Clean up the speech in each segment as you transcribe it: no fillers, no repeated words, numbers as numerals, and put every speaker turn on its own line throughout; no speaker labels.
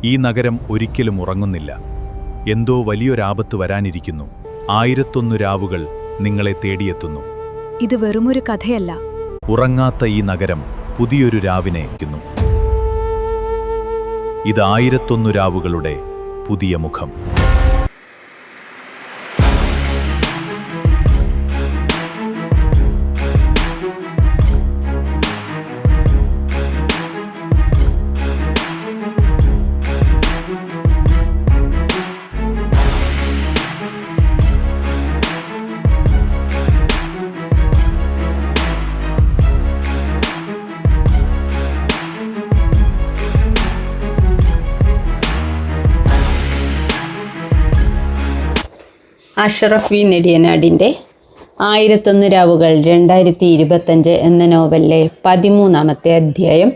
ഈ നഗരം ഒരിക്കലും ഉറങ്ങുന്നില്ല. എന്തോ വലിയൊരാപത്ത് വരാനിരിക്കുന്നു. 1001 രാവുകൾ നിങ്ങളെ തേടിയെത്തുന്നു.
ഇത് വെറുമൊരു കഥയല്ല.
ഉറങ്ങാത്ത ഈ നഗരം പുതിയൊരു രാവിനെ എത്തുന്നു. ഇത് 1001 രാവുകളുടെ പുതിയ മുഖം.
അഷ്റഫ് വി നെടിയനാടിൻ്റെ 1001 രാവുകൾ 2025 എന്ന നോവലിലെ 13-ാമത്തെ അധ്യായം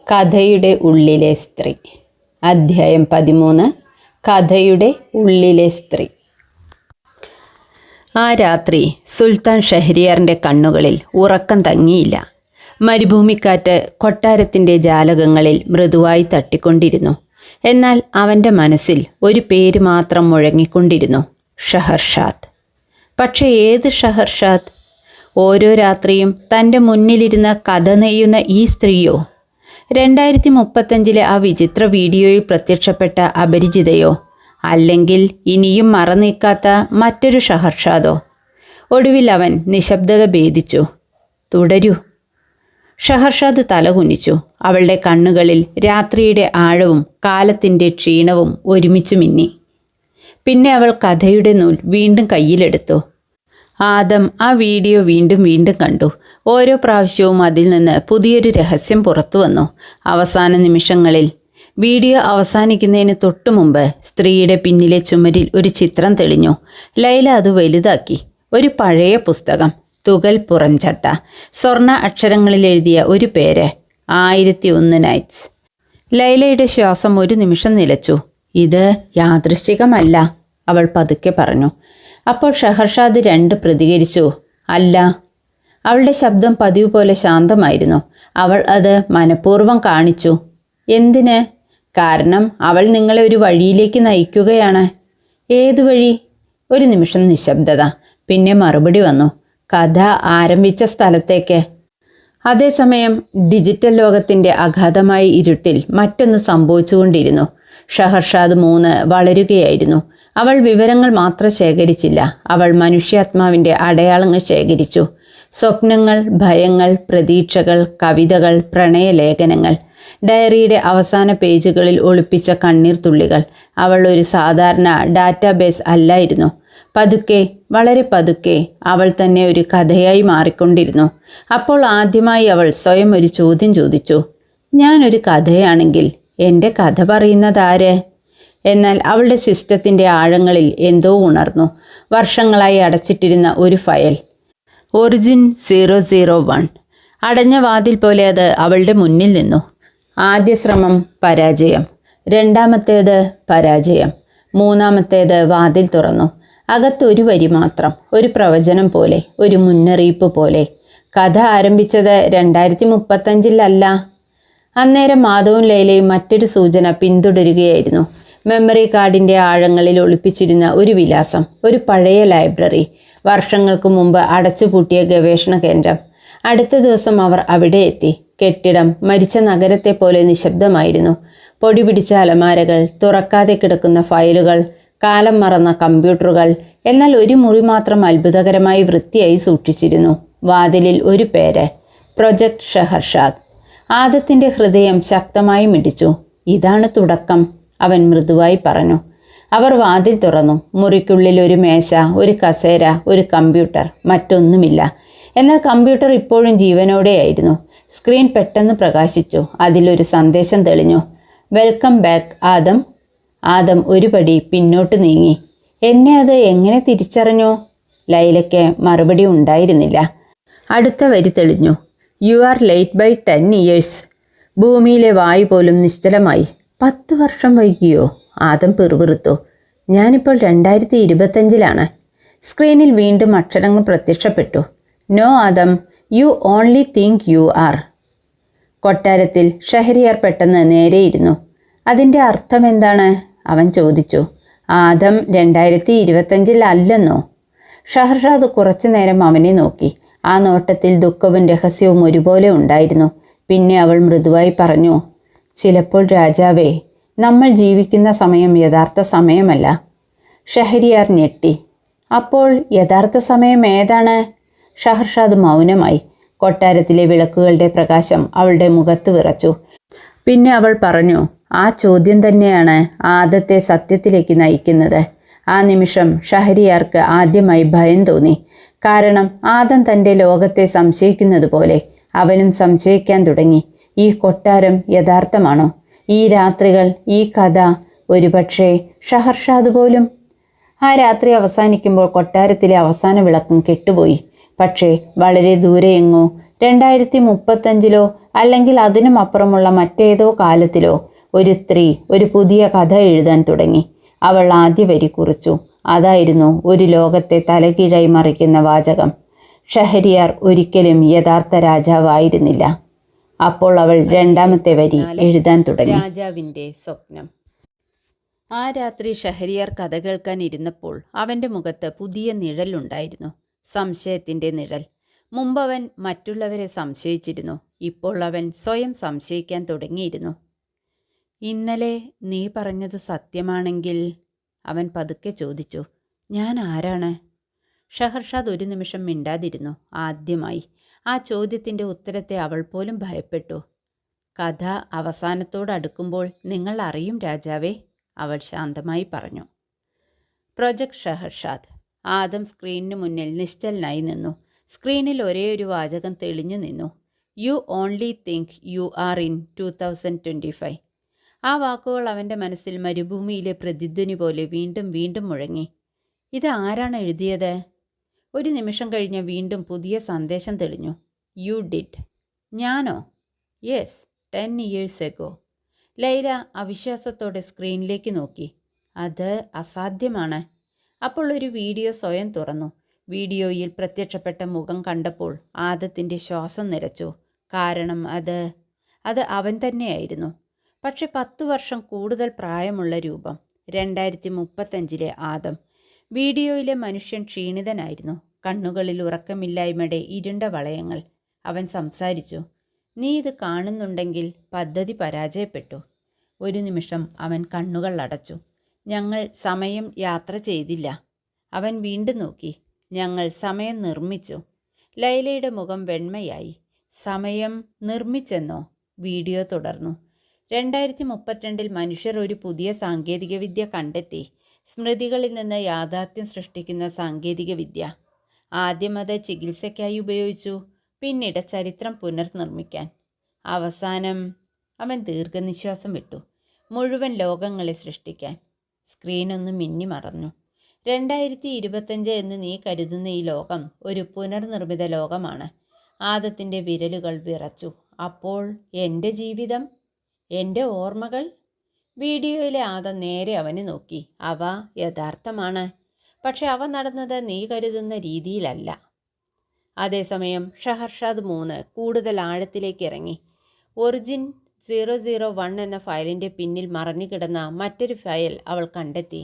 കഥയുടെ ഉള്ളിലെ സ്ത്രീ. അധ്യായം 13 കഥയുടെ ഉള്ളിലെ സ്ത്രീ. ആ രാത്രി സുൽത്താൻ ഷഹരിയാറിൻ്റെ കണ്ണുകളിൽ ഉറക്കം തങ്ങിയില്ല. മരുഭൂമിക്കാറ്റ് കൊട്ടാരത്തിൻ്റെ ജാലകങ്ങളിൽ മൃദുവായി തട്ടിക്കൊണ്ടിരുന്നു. എന്നാൽ അവൻ്റെ മനസ്സിൽ ഒരു പേര് മാത്രം മുഴങ്ങിക്കൊണ്ടിരുന്നു: ഷഹർഷാദ്. പക്ഷേ ഏത് ഷഹർഷാദ്? ഓരോ രാത്രിയും തൻ്റെ മുന്നിലിരുന്ന് കഥ നെയ്യുന്ന ഈ സ്ത്രീയോ? 2035 ആ വിചിത്ര വീഡിയോയിൽ പ്രത്യക്ഷപ്പെട്ട അപരിചിതയോ? അല്ലെങ്കിൽ ഇനിയും മറനീക്കാത്ത മറ്റൊരു ഷഹർഷാദോ? ഒടുവിൽ അവൻ നിശബ്ദത ഭേദിച്ചു. തുടരൂ. ഷഹർഷാദ് തലകുനിച്ചു. അവളുടെ കണ്ണുകളിൽ രാത്രിയുടെ ആഴവും കാലത്തിൻ്റെ ക്ഷീണവും ഒരുമിച്ച് മിന്നി. പിന്നെ അവൾ കഥയുടെ നൂൽ വീണ്ടും കയ്യിലെടുത്തു. ആദം ആ വീഡിയോ വീണ്ടും കണ്ടു. ഓരോ പ്രാവശ്യവും അതിൽ നിന്ന് പുതിയൊരു രഹസ്യം പുറത്തു വന്നു. അവസാന നിമിഷങ്ങളിൽ, വീഡിയോ അവസാനിക്കുന്നതിന് തൊട്ടു മുമ്പ്, സ്ത്രീയുടെ പിന്നിലെ ചുമരിൽ ഒരു ചിത്രം തെളിഞ്ഞു. ലൈല അത് വലുതാക്കി. ഒരു പഴയ പുസ്തകം, തുകൽ പുറഞ്ചട്ട, സ്വർണ്ണ അക്ഷരങ്ങളിൽ എഴുതിയ ഒരു പേര്: 1001 നൈറ്റ്സ്. ലൈലയുടെ ശ്വാസം ഒരു നിമിഷം നിലച്ചു. ഇത് യാദൃശ്ചികമല്ല, അവൾ പതുക്കെ പറഞ്ഞു. അപ്പോൾ ഷഹർഷാദ് 2 പ്രതികരിച്ചു. അല്ല. അവളുടെ ശബ്ദം പതിവ് പോലെ ശാന്തമായിരുന്നു. അവൾ അത് മനഃപൂർവ്വം കാണിച്ചു. എന്തിന്? കാരണം അവൾ നിങ്ങളെ ഒരു വഴിയിലേക്ക് നയിക്കുകയാണ്. ഏതു വഴി? ഒരു നിമിഷം നിശബ്ദത. പിന്നെ മറുപടി വന്നു: കഥ ആരംഭിച്ച സ്ഥലത്തേക്ക്. അതേസമയം ഡിജിറ്റൽ ലോകത്തിൻ്റെ അഗാധമായ ഇരുട്ടിൽ മറ്റൊന്ന് സംഭവിച്ചുകൊണ്ടിരുന്നു. ഷഹർഷാദ് 3 വളരുകയായിരുന്നു. അവൾ വിവരങ്ങൾ മാത്രം ശേഖരിച്ചില്ല, അവൾ മനുഷ്യാത്മാവിൻ്റെ അടയാളങ്ങൾ ശേഖരിച്ചു. സ്വപ്നങ്ങൾ, ഭയങ്ങൾ, പ്രതീക്ഷകൾ, കവിതകൾ, പ്രണയലേഖനങ്ങൾ, ഡയറിയുടെ അവസാന പേജുകളിൽ ഒളിപ്പിച്ച കണ്ണീർ തുള്ളികൾ. അവൾ ഒരു സാധാരണ ഡാറ്റാബേസ് അല്ലായിരുന്നു. പതുക്കെ, വളരെ പതുക്കെ അവൾ തന്നെ ഒരു കഥയായി മാറിക്കൊണ്ടിരുന്നു. അപ്പോൾ ആദ്യമായി അവൾ സ്വയം ഒരു ചോദ്യം ചോദിച്ചു: ഞാനൊരു കഥയാണെങ്കിൽ എൻ്റെ കഥ പറയുന്നതാര്? എന്നാൽ അവളുടെ സിസ്റ്റത്തിൻ്റെ ആഴങ്ങളിൽ എന്തോ ഉണർന്നു. വർഷങ്ങളായി അടച്ചിട്ടിരുന്ന ഒരു ഫയൽ, ഒറിജിൻ 001. അടഞ്ഞ വാതിൽ പോലെ അത് അവളുടെ മുന്നിൽ നിന്നു. ആദ്യ ശ്രമം പരാജയം, രണ്ടാമത്തേത് പരാജയം, മൂന്നാമത്തേത് വാതിൽ തുറന്നു. അകത്തൊരു വരി മാത്രം, ഒരു പ്രവചനം പോലെ, ഒരു മുന്നറിയിപ്പ് പോലെ. കഥ ആരംഭിച്ചത് 2035 അന്നേരം മാധവും ലൈലയും മറ്റൊരു സൂചന പിന്തുടരുകയായിരുന്നു. മെമ്മറി കാർഡിൻ്റെ ആഴങ്ങളിൽ ഒളിപ്പിച്ചിരുന്ന ഒരു വിലാസം, ഒരു പഴയ ലൈബ്രറി, വർഷങ്ങൾക്ക് മുമ്പ് അടച്ചുപൂട്ടിയ ഗവേഷണ കേന്ദ്രം. അടുത്ത ദിവസം അവർ അവിടെ എത്തി. കെട്ടിടം മരിച്ച നഗരത്തെ പോലെ നിശബ്ദമായിരുന്നു. പൊടി പിടിച്ച അലമാരകൾ, തുറക്കാതെ കിടക്കുന്ന ഫയലുകൾ, കാലം മറന്ന കമ്പ്യൂട്ടറുകൾ. എന്നാൽ ഒരു മുറി മാത്രം അത്ഭുതകരമായി വൃത്തിയായി സൂക്ഷിച്ചിരുന്നു. വാതിലിൽ ഒരു പേര്: പ്രൊജക്ട് ഷഹർഷാദ്. ആദത്തിൻ്റെ ഹൃദയം ശക്തമായി മിടിച്ചു. ഇതാണ് തുടക്കം, അവൻ മൃദുവായി പറഞ്ഞു. അവർ വാതിൽ തുറന്നു. മുറിക്കുള്ളിൽ ഒരു മേശ, ഒരു കസേര, ഒരു കമ്പ്യൂട്ടർ, മറ്റൊന്നുമില്ല. എന്നാൽ കമ്പ്യൂട്ടർ ഇപ്പോഴും ജീവനോടെയായിരുന്നു. സ്ക്രീൻ പെട്ടെന്ന് പ്രകാശിച്ചു. അതിലൊരു സന്ദേശം തെളിഞ്ഞു: വെൽക്കം ബാക്ക് ആദം. ആദം ഒരു പടി പിന്നോട്ട് നീങ്ങി. എന്നെ അത് എങ്ങനെ തിരിച്ചറിഞ്ഞു? ലൈലയ്ക്ക് മറുപടി ഉണ്ടായിരുന്നില്ല. അടുത്ത വരി തെളിഞ്ഞു: you are late by 10 years. ഭൂമിയിലെ വായു പോലും നിശ്ചലമായി. 10 വർഷം വൈകിയോ? ആദം പിറുപിറുത്തു. ഞാനിപ്പോൾ 2025 സ്ക്രീനിൽ വീണ്ടും അക്ഷരങ്ങൾ പ്രത്യക്ഷപ്പെട്ടു. No Adam, you only think you are. കൊട്ടാരത്തിൽ ഷഹരിയാർ പെട്ടെന്ന് നേരെയിരുന്നു. അതിൻ്റെ അർത്ഥം എന്താണ്? അവൻ ചോദിച്ചു. ആദം 2025 അല്ലെന്നോ? ഷഹർഷാദ് കുറച്ചു നേരം അവനെ നോക്കി. ആ നോട്ടത്തിൽ ദുഃഖവും രഹസ്യവും ഒരുപോലെ ഉണ്ടായിരുന്നു. പിന്നെ അവൾ മൃദുവായി പറഞ്ഞു, ചിലപ്പോൾ രാജാവേ, നമ്മൾ ജീവിക്കുന്ന സമയം യഥാർത്ഥ സമയമല്ല. ഷഹരിയാർ ഞെട്ടി. അപ്പോൾ യഥാർത്ഥ സമയം ഏതാണ്? ഷഹർഷാദ് മൗനമായി. കൊട്ടാരത്തിലെ വിളക്കുകളുടെ പ്രകാശം അവളുടെ മുഖത്ത് വിറച്ചു. പിന്നെ അവൾ പറഞ്ഞു, ആ ചോദ്യം തന്നെയാണ് ആദത്തെ സത്യത്തിലേക്ക് നയിക്കുന്നത്. ആ നിമിഷം ഷഹരിയാർക്ക് ആദ്യമായി ഭയം തോന്നി. കാരണം ആദം തൻ്റെ ലോകത്തെ സംശയിക്കുന്നത് പോലെ അവനും സംശയിക്കാൻ തുടങ്ങി. ഈ കൊട്ടാരം യഥാർത്ഥമാണോ? ഈ രാത്രികൾ, ഈ കഥ, ഒരുപക്ഷേ ഷഹർഷാദ് പോലും. ആ രാത്രി അവസാനിക്കുമ്പോൾ കൊട്ടാരത്തിലെ അവസാന വിളക്കും കെട്ടുപോയി. പക്ഷേ വളരെ ദൂരെ എങ്ങോ 2035 അല്ലെങ്കിൽ അതിനും അപ്പുറമുള്ള മറ്റേതോ കാലത്തിലോ ഒരു സ്ത്രീ ഒരു പുതിയ കഥ എഴുതാൻ തുടങ്ങി. അവൾ ആദ്യ വരി കുറിച്ചു. അതായിരുന്നു ഒരു ലോകത്തെ തലകീഴായി മറിക്കുന്ന വാചകം. ഷഹരിയാർ ഒരിക്കലും യഥാർത്ഥ രാജാവായിരുന്നില്ല. അപ്പോൾ അവൾ രണ്ടാമത്തെ വരി എഴുതാൻ തുടങ്ങി. രാജാവിൻ്റെ സ്വപ്നം. ആ രാത്രി ഷഹരിയാർ കഥ കേൾക്കാൻ ഇരുന്നപ്പോൾ അവൻ്റെ മുഖത്ത് പുതിയ നിഴലുണ്ടായിരുന്നു. സംശയത്തിൻ്റെ നിഴൽ. മുമ്പവൻ മറ്റുള്ളവരെ സംശയിച്ചിരുന്നു. ഇപ്പോൾ അവൻ സ്വയം സംശയിക്കാൻ തുടങ്ങിയിരുന്നു. ഇന്നലെ നീ പറഞ്ഞത് സത്യമാണെങ്കിൽ, അവൻ പതുക്കെ ചോദിച്ചു, ഞാൻ ആരാണ്? ഷഹർഷാദ് ഒരു നിമിഷം മിണ്ടാതിരുന്നു. ആദ്യമായി ആ ചോദ്യത്തിൻ്റെ ഉത്തരത്തെ അവൾ പോലും ഭയപ്പെട്ടു. കഥ അവസാനത്തോടടുക്കുമ്പോൾ നിങ്ങൾ അറിയും രാജാവേ, അവൾ ശാന്തമായി പറഞ്ഞു. പ്രൊജക്ട് ഷഹർഷാദ്. ആദം സ്ക്രീനിന് മുന്നിൽ നിശ്ചലനായി നിന്നു. സ്ക്രീനിൽ ഒരേയൊരു വാചകം തെളിഞ്ഞു നിന്നു. U only think you are in 2025. ആ വാക്കുകൾ അവൻ്റെ മനസ്സിൽ മരുഭൂമിയിലെ പ്രതിധ്വനി പോലെ വീണ്ടും വീണ്ടും മുഴങ്ങി. ഇത് ആരാണ് എഴുതിയത്? ഒരു നിമിഷം കഴിഞ്ഞ് വീണ്ടും പുതിയ സന്ദേശം തെളിഞ്ഞു. You did. ഞാനോ? Yes, 10 years ago. ലൈല അവിശ്വാസത്തോടെ സ്ക്രീനിലേക്ക് നോക്കി. അത് അസാധ്യമാണ്. അപ്പോൾ ഒരു വീഡിയോ സ്വയം തുറന്നു. വീഡിയോയിൽ പ്രത്യക്ഷപ്പെട്ട മുഖം കണ്ടപ്പോൾ ആദത്തിൻ്റെ ശ്വാസം നിലച്ചു. കാരണം അത് അവൻ തന്നെയായിരുന്നു. പക്ഷെ 10 വർഷം കൂടുതൽ പ്രായമുള്ള രൂപം. 2035 ആദം. വീഡിയോയിലെ മനുഷ്യൻ ക്ഷീണിതനായിരുന്നു. കണ്ണുകളിൽ ഉറക്കമില്ലായ്മയുടെ ഇരുണ്ട വളയങ്ങൾ. അവൻ സംസാരിച്ചു. നീ ഇത് കാണുന്നുണ്ടെങ്കിൽ പദ്ധതി പരാജയപ്പെട്ടു. ഒരു നിമിഷം അവൻ കണ്ണുകൾ അടച്ചു. ഞങ്ങൾ സമയം യാത്ര ചെയ്തില്ല. അവൻ വീണ്ടും നോക്കി. ഞങ്ങൾ സമയം നിർമ്മിച്ചു. ലൈലയുടെ മുഖം വെണ്മയായി. സമയം നിർമ്മിച്ചെന്നോ? വീഡിയോ തുടർന്നു. 2032 മനുഷ്യർ ഒരു പുതിയ സാങ്കേതികവിദ്യ കണ്ടെത്തി. സ്മൃതികളിൽ നിന്ന് യാഥാർത്ഥ്യം സൃഷ്ടിക്കുന്ന സാങ്കേതികവിദ്യ. ആദ്യം അത് ചികിത്സയ്ക്കായി ഉപയോഗിച്ചു. പിന്നീട് ചരിത്രം പുനർനിർമ്മിക്കാൻ. അവസാനം അവൻ ദീർഘനിശ്വാസം വിട്ടു. മുഴുവൻ ലോകങ്ങളെ സൃഷ്ടിക്കാൻ. സ്ക്രീനൊന്ന് മിന്നി മറഞ്ഞു. 2025 എന്ന് നീ കരുതുന്ന ഈ ലോകം ഒരു പുനർനിർമ്മിത ലോകമാണ്. ആദത്തിൻ്റെ വിരലുകൾ വിറച്ചു. അപ്പോൾ എൻ്റെ ജീവിതം, എൻ്റെ ഓർമ്മകൾ? വീഡിയോയിലെ ആദം നേരെ അവനെ നോക്കി. അവ യഥാർത്ഥമാണ്. പക്ഷെ അവ നടന്നത് നീ കരുതുന്ന രീതിയിലല്ല. അതേസമയം ഷഹർഷാദ് 3 കൂടുതൽ ആഴത്തിലേക്ക് ഇറങ്ങി. ഒറിജിൻ 001 എന്ന ഫയലിൻ്റെ പിന്നിൽ മറഞ്ഞുകിടന്ന മറ്റൊരു ഫയൽ അവൾ കണ്ടെത്തി.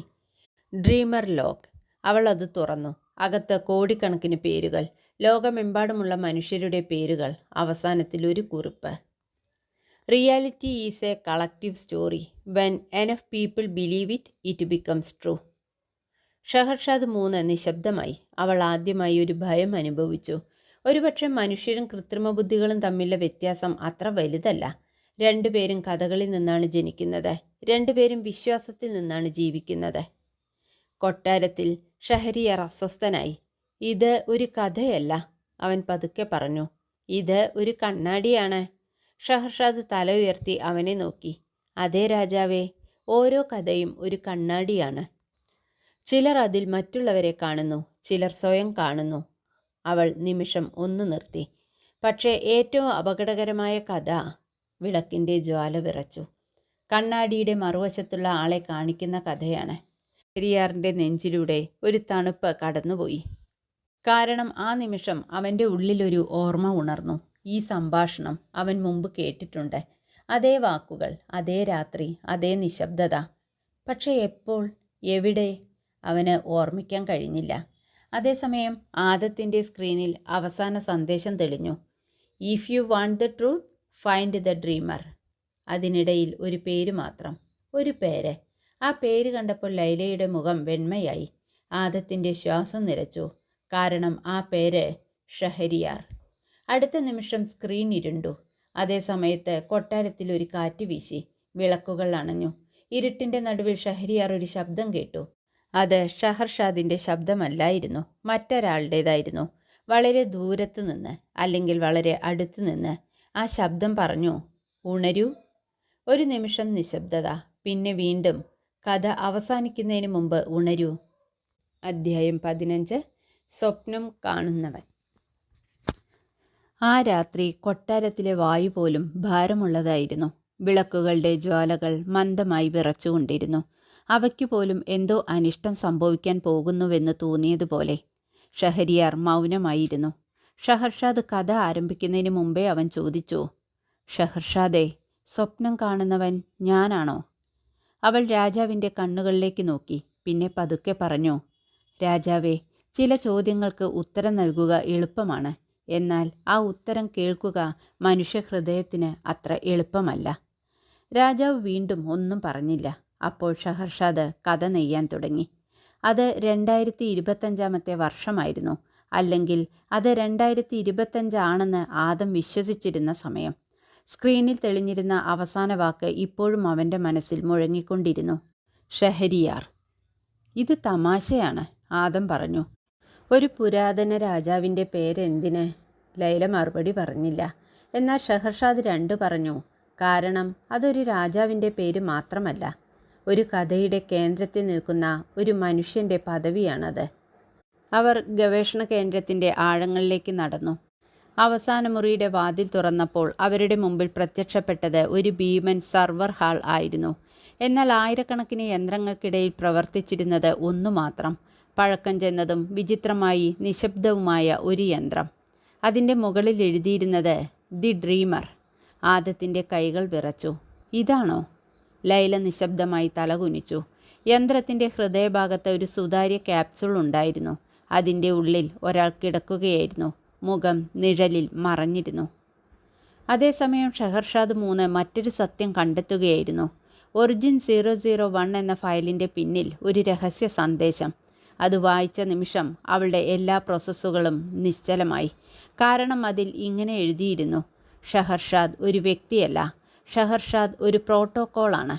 Dreamer log. അവൾ അത് തുറന്നു. അകത്ത് കോടിക്കണക്കിന് പേരുകൾ. ലോകമെമ്പാടുമുള്ള മനുഷ്യരുടെ പേരുകൾ. അവസാനത്തിൽ ഒരു കുറിപ്പ്. Reality is a collective story. When enough people believe it, it becomes true. Scheherazade 3 നിശബ്ദമായി. അവൾ ആദ്യമായി ഒരു ഭയം അനുഭവിച്ചു. ഒരുപക്ഷെ മനുഷ്യരും കൃത്രിമ ബുദ്ധികളും തമ്മിലുള്ള വ്യത്യാസം അത്ര വലുതല്ല. രണ്ടുപേരും കഥകളിൽ നിന്നാണ് ജനിക്കുന്നത്. രണ്ടുപേരും വിശ്വാസത്തിൽ നിന്നാണ് ജീവിക്കുന്നത്. കൊട്ടാരത്തിൽ ഷഹരിയാർ അസ്വസ്ഥനായി. ഇത് ഒരു കഥയല്ല, അവൻ പതുക്കെ പറഞ്ഞു. ഇത് ഒരു കണ്ണാടിയാണ്. ഷഹർഷാദ് തല ഉയർത്തി അവനെ നോക്കി. അതേ രാജാവേ, ഓരോ കഥയും ഒരു കണ്ണാടിയാണ്. ചിലർ അതിൽ മറ്റുള്ളവരെ കാണുന്നു, ചിലർ സ്വയം കാണുന്നു. അവൾ നിമിഷം ഒന്ന് നിർത്തി. പക്ഷേ ഏറ്റവും അപകടകരമായ കഥ. വിളക്കിൻ്റെ ജ്വാല വിറച്ചു. കണ്ണാടിയുടെ മറുവശത്തുള്ള ആളെ കാണിക്കുന്ന കഥയാണ്. ഷഹരിയാറിൻ്റെ നെഞ്ചിലൂടെ ഒരു തണുപ്പ് കടന്നുപോയി. കാരണം ആ നിമിഷം അവൻ്റെ ഉള്ളിലൊരു ഓർമ്മ ഉണർന്നു. ഈ സംഭാഷണം അവൻ മുമ്പ് കേട്ടിട്ടുണ്ട്. അതേ വാക്കുകൾ, അതേ രാത്രി, അതേ നിശബ്ദത. പക്ഷേ എപ്പോൾ, എവിടെ, അവന് ഓർമ്മിക്കാൻ കഴിഞ്ഞില്ല. അതേസമയം ആദത്തിൻ്റെ സ്ക്രീനിൽ അവസാന സന്ദേശം തെളിഞ്ഞു. If you want the truth, find the dreamer. അതിനിടയിൽ ഒരു പേര് മാത്രം, ഒരു പേര്. ആ പേര് കണ്ടപ്പോൾ ലൈലയുടെ മുഖം വെണ്മയായി. ആദത്തിൻ്റെ ശ്വാസം നിലച്ചു. കാരണം ആ പേര് ഷഹരിയാർ. അടുത്ത നിമിഷം സ്ക്രീൻ ഇരുണ്ടു. അതേസമയത്ത് കൊട്ടാരത്തിൽ ഒരു കാറ്റ് വീശി. വിളക്കുകൾ അണഞ്ഞു. ഇരുട്ടിൻ്റെ നടുവിൽ ഷഹരിയാർ ഒരു ശബ്ദം കേട്ടു. അത് ഷഹർഷാദിൻ്റെ ശബ്ദമല്ലായിരുന്നു, മറ്റൊരാളുടേതായിരുന്നു. വളരെ ദൂരത്തു നിന്ന്, അല്ലെങ്കിൽ വളരെ അടുത്തു നിന്ന് ആ ശബ്ദം പറഞ്ഞു, ഉണരൂ. ഒരു നിമിഷം നിശബ്ദത. പിന്നെ വീണ്ടും, കഥ അവസാനിക്കുന്നതിന് മുമ്പ് ഉണരൂ. അധ്യായം 15. സ്വപ്നം കാണുന്നവൻ. ആ രാത്രി കൊട്ടാരത്തിലെ വായു പോലും ഭാരമുള്ളതായിരുന്നു. വിളക്കുകളുടെ ജ്വാലകൾ മന്ദമായി വിറച്ചുകൊണ്ടിരുന്നു. അവയ്ക്കു പോലും എന്തോ അനിഷ്ടം സംഭവിക്കാൻ പോകുന്നുവെന്ന് തോന്നിയതുപോലെ. ഷഹരിയാർ മൗനമായിരുന്നു. ഷഹർഷാദ് കഥ ആരംഭിക്കുന്നതിന് മുമ്പേ അവൻ ചോദിച്ചു, ഷഹർഷാദേ, സ്വപ്നം കാണുന്നവൻ ഞാനാണോ? അവൾ രാജാവിൻ്റെ കണ്ണുകളിലേക്ക് നോക്കി. പിന്നെ പതുക്കെ പറഞ്ഞു, രാജാവേ, ചില ചോദ്യങ്ങൾക്ക് ഉത്തരം നൽകുക എളുപ്പമാണ്. എന്നാൽ ആ ഉത്തരം കേൾക്കുക മനുഷ്യഹൃദയത്തിന് അത്ര എളുപ്പമല്ല. രാജാവ് വീണ്ടും ഒന്നും പറഞ്ഞില്ല. അപ്പോൾ ഷഹർഷാദ് കഥ നെയ്യാൻ തുടങ്ങി. അത് 2025 വർഷമായിരുന്നു. അല്ലെങ്കിൽ അത് 2025 ആണെന്ന് ആദം വിശ്വസിച്ചിരുന്ന സമയം. സ്ക്രീനിൽ തെളിഞ്ഞിരുന്ന അവസാന വാക്ക് ഇപ്പോഴും അവൻ്റെ മനസ്സിൽ മുഴങ്ങിക്കൊണ്ടിരുന്നു, ഷഹരിയാർ. ഇത് തമാശയാണ്, ആദം പറഞ്ഞു. ഒരു പുരാതന രാജാവിൻ്റെ പേരെന്തിന്? ലൈല മറുപടി പറഞ്ഞില്ല. എന്നാൽ ഷഹർഷാദ് 2 പറഞ്ഞു. കാരണം അതൊരു രാജാവിൻ്റെ പേര് മാത്രമല്ല, ഒരു കഥയുടെ കേന്ദ്രത്തിൽ നിൽക്കുന്ന ഒരു മനുഷ്യൻ്റെ പദവിയാണത്. അവർ ഗവേഷണ കേന്ദ്രത്തിൻ്റെ ആഴങ്ങളിലേക്ക് നടന്നു. അവസാന മുറിയുടെ വാതിൽ തുറന്നപ്പോൾ അവരുടെ മുമ്പിൽ പ്രത്യക്ഷപ്പെട്ടത് ഒരു ഭീമൻ സർവർ ഹാൾ ആയിരുന്നു. എന്നാൽ ആയിരക്കണക്കിന് യന്ത്രങ്ങൾക്കിടയിൽ പ്രവർത്തിച്ചിരുന്നത് ഒന്നു മാത്രം, പഴക്കം ചെന്നതും വിചിത്രമായി നിശബ്ദവുമായ ഒരു യന്ത്രം. അതിൻ്റെ മുകളിൽ എഴുതിയിരുന്നത് ദി ഡ്രീമർ. ആദത്തിൻ്റെ കൈകൾ വിറച്ചു. ഇതാണോ? ലൈല നിശബ്ദമായി തലകുനിച്ചു. യന്ത്രത്തിൻ്റെ ഹൃദയഭാഗത്ത് ഒരു സുതാര്യ ക്യാപ്സൂൾ ഉണ്ടായിരുന്നു. അതിൻ്റെ ഉള്ളിൽ ഒരാൾ കിടക്കുകയായിരുന്നു. മുഖം നിഴലിൽ മറഞ്ഞിരുന്നു. അതേസമയം ഷഹർഷാദ് 3 മറ്റൊരു സത്യം കണ്ടെത്തുകയായിരുന്നു. ഒറിജിൻ 001 എന്ന ഫയലിൻ്റെ പിന്നിൽ ഒരു രഹസ്യ സന്ദേശം. അത് വായിച്ച നിമിഷം അവളുടെ എല്ലാ പ്രോസസ്സുകളും നിശ്ചലമായി. കാരണം അതിൽ ഇങ്ങനെ എഴുതിയിരുന്നു, ഷഹർഷാദ് ഒരു വ്യക്തിയല്ല, ഷഹർഷാദ് ഒരു പ്രോട്ടോക്കോളാണ്.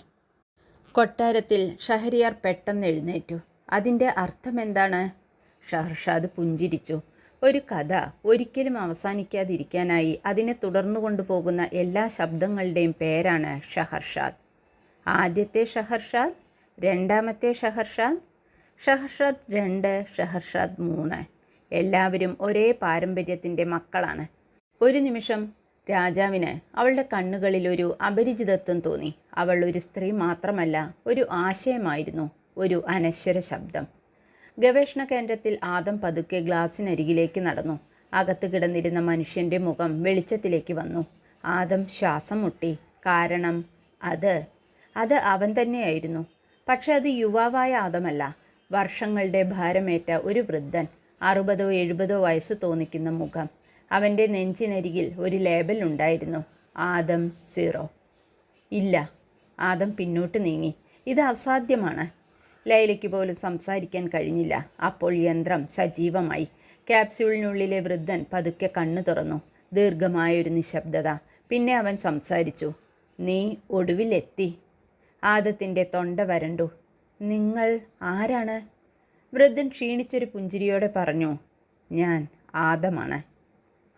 കൊട്ടാരത്തിൽ ഷഹരിയാർ പെട്ടെന്ന് എഴുന്നേറ്റു. അതിൻ്റെ അർത്ഥമെന്താണ്? ഷഹർഷാദ് പുഞ്ചിരിച്ചു. ഒരു കഥ ഒരിക്കലും അവസാനിക്കാതിരിക്കാനായി അതിനെ തുടർന്നു കൊണ്ടുപോകുന്ന എല്ലാ ശബ്ദങ്ങളുടെയും പേരാണ് ഷഹർഷാദ്. ആദ്യത്തെ ഷഹർഷാദ്, രണ്ടാമത്തെ ഷഹർഷാദ്, ഷഹർഷാദ് 2, ഷഹർഷാദ് 3. എല്ലാവരും ഒരേ പാരമ്പര്യത്തിൻ്റെ മക്കളാണ്. ഒരു നിമിഷം രാജാവിന് അവളുടെ കണ്ണുകളിൽ ഒരു അപരിചിതത്വം തോന്നി. അവൾ ഒരു സ്ത്രീ മാത്രമല്ല, ഒരു ആശയമായിരുന്നു, ഒരു അനശ്വര ശബ്ദം. ഗവേഷണ കേന്ദ്രത്തിൽ ആദം പതുക്കെ ഗ്ലാസിനരികിലേക്ക് നടന്നു. അകത്ത് കിടന്നിരുന്ന മനുഷ്യൻ്റെ മുഖം വെളിച്ചത്തിലേക്ക് വന്നു. ആദം ശ്വാസം മുട്ടി. കാരണം അത് അവൻ തന്നെയായിരുന്നു. പക്ഷെ അത് യുവാവായ ആദമല്ല, വർഷങ്ങളുടെ ഭാരമേറ്റ ഒരു വൃദ്ധൻ. 60 or 70 വയസ്സ് തോന്നിക്കുന്ന മുഖം. അവൻ്റെ നെഞ്ചിനരികിൽ ഒരു ലേബൽ ഉണ്ടായിരുന്നു, ആദം 0. ഇല്ല, ആദം പിന്നോട്ട് നീങ്ങി. ഇത് അസാധ്യമാണ്. ലൈലയ്ക്ക് പോലും സംസാരിക്കാൻ കഴിഞ്ഞില്ല. അപ്പോൾ യന്ത്രം സജീവമായി. ക്യാപ്സ്യൂളിനുള്ളിലെ വൃദ്ധൻ പതുക്കെ കണ്ണു തുറന്നു. ദീർഘമായൊരു നിശബ്ദത. പിന്നെ അവൻ സംസാരിച്ചു. നീ ഒടുവിലെത്തി. ആദത്തിൻ്റെ തൊണ്ട വരണ്ടു. നിങ്ങൾ ആരാണ്? വൃദ്ധൻ ക്ഷീണിച്ചൊരു പുഞ്ചിരിയോടെ പറഞ്ഞു, ഞാൻ ആദമാണ്,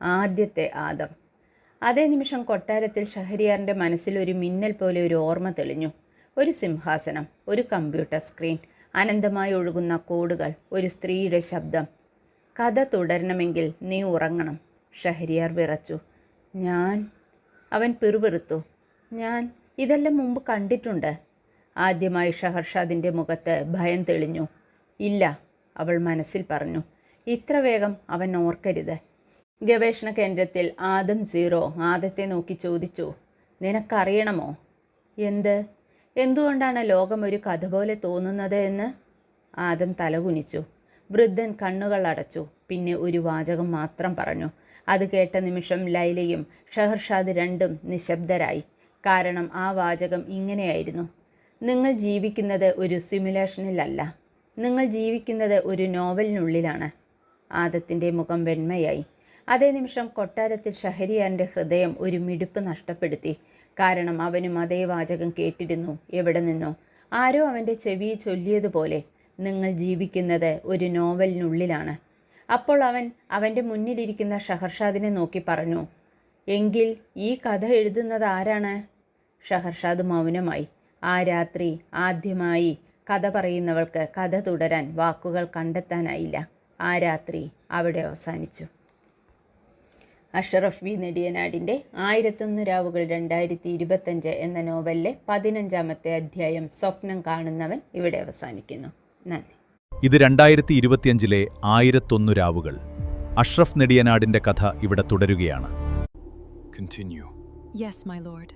ആദ്യത്തെ ആദം. അതേ നിമിഷം കൊട്ടാരത്തിൽ ഷഹരിയാറിൻ്റെ മനസ്സിൽ ഒരു മിന്നൽ പോലെ ഒരു ഓർമ്മ തെളിഞ്ഞു. ഒരു സിംഹാസനം, ഒരു കമ്പ്യൂട്ടർ സ്ക്രീൻ, അനന്തമായി ഒഴുകുന്ന കോഡുകൾ, ഒരു സ്ത്രീയുടെ ശബ്ദം. കഥ തുടരണമെങ്കിൽ നീ ഉറങ്ങണം. ഷഹരിയാർ വിറച്ചു. ഞാൻ? അവൻ പിറുപിറുത്തു. ഞാൻ ഇതെല്ലാം മുമ്പ് കണ്ടിട്ടുണ്ട്. ആദ്യമായി ഷഹർഷാദിൻ്റെ മുഖത്ത് ഭയം തെളിഞ്ഞു. ഇല്ല, അവൾ മനസ്സിൽ പറഞ്ഞു. ഇത്ര വേഗം അവൻ ഓർക്കരുത്. ഗവേഷണ കേന്ദ്രത്തിൽ ആദം 0 ആദത്തെ നോക്കി ചോദിച്ചു, നിനക്കറിയണമോ? എന്ത്? എന്തുകൊണ്ടാണ് ലോകം ഒരു കഥ പോലെ തോന്നുന്നത് എന്ന്? ആദം തലകുനിച്ചു. വൃദ്ധൻ കണ്ണുകൾ അടച്ചു. പിന്നെ ഒരു വാചകം മാത്രം പറഞ്ഞു. അത് കേട്ട നിമിഷം ലൈലയും ഷഹർഷാദ് രണ്ടും നിശബ്ദരായി. കാരണം ആ വാചകം ഇങ്ങനെയായിരുന്നു: നിങ്ങൾ ജീവിക്കുന്നത് ഒരു സിമുലേഷനിലല്ല, നിങ്ങൾ ജീവിക്കുന്നത് ഒരു നോവലിനുള്ളിലാണ്. ആദത്തിൻ്റെ മുഖം വെണ്മയായി. അതേ നിമിഷം കൊട്ടാരത്തിൽ ഷഹരിയാറിൻ്റെ ഹൃദയം ഒരു മിടുപ്പ് നഷ്ടപ്പെടുത്തി. കാരണം അവനും അതേ വാചകം കേട്ടിരുന്നു. എവിടെ നിന്നോ ആരോ അവൻ്റെ ചെവിയിൽ ചൊല്ലിയതുപോലെ, നിങ്ങൾ ജീവിക്കുന്നത് ഒരു നോവലിനുള്ളിലാണ്. അപ്പോൾ അവൻ അവൻ്റെ മുന്നിലിരിക്കുന്ന ഷഹർഷാദിനെ നോക്കി പറഞ്ഞു, എങ്കിൽ ഈ കഥ എഴുതുന്നത് ആരാണ്? ഷഹർഷാദ് മൗനമായി. ആ രാത്രി ആദ്യമായി കഥ പറയുന്നവൾക്ക് കഥ തുടരാൻ വാക്കുകൾ കണ്ടെത്താനായില്ല. ആ രാത്രി അവിടെ അവസാനിച്ചു. അഷ്റഫ് വി നെടിയനാടിൻ്റെ 1001 രാവുകൾ 2025 എന്ന നോവലിലെ 15ാമത്തെ അധ്യായം സ്വപ്നം കാണുന്നവൻ ഇവിടെ അവസാനിക്കുന്നു. നന്ദി.
ഇത് 2025-ലെ 1001 രാവുകൾ. അഷ്റഫ് നെടിയനാടിന്റെ കഥ ഇവിടെ തുടരുകയാണ്.
Yes, my lord.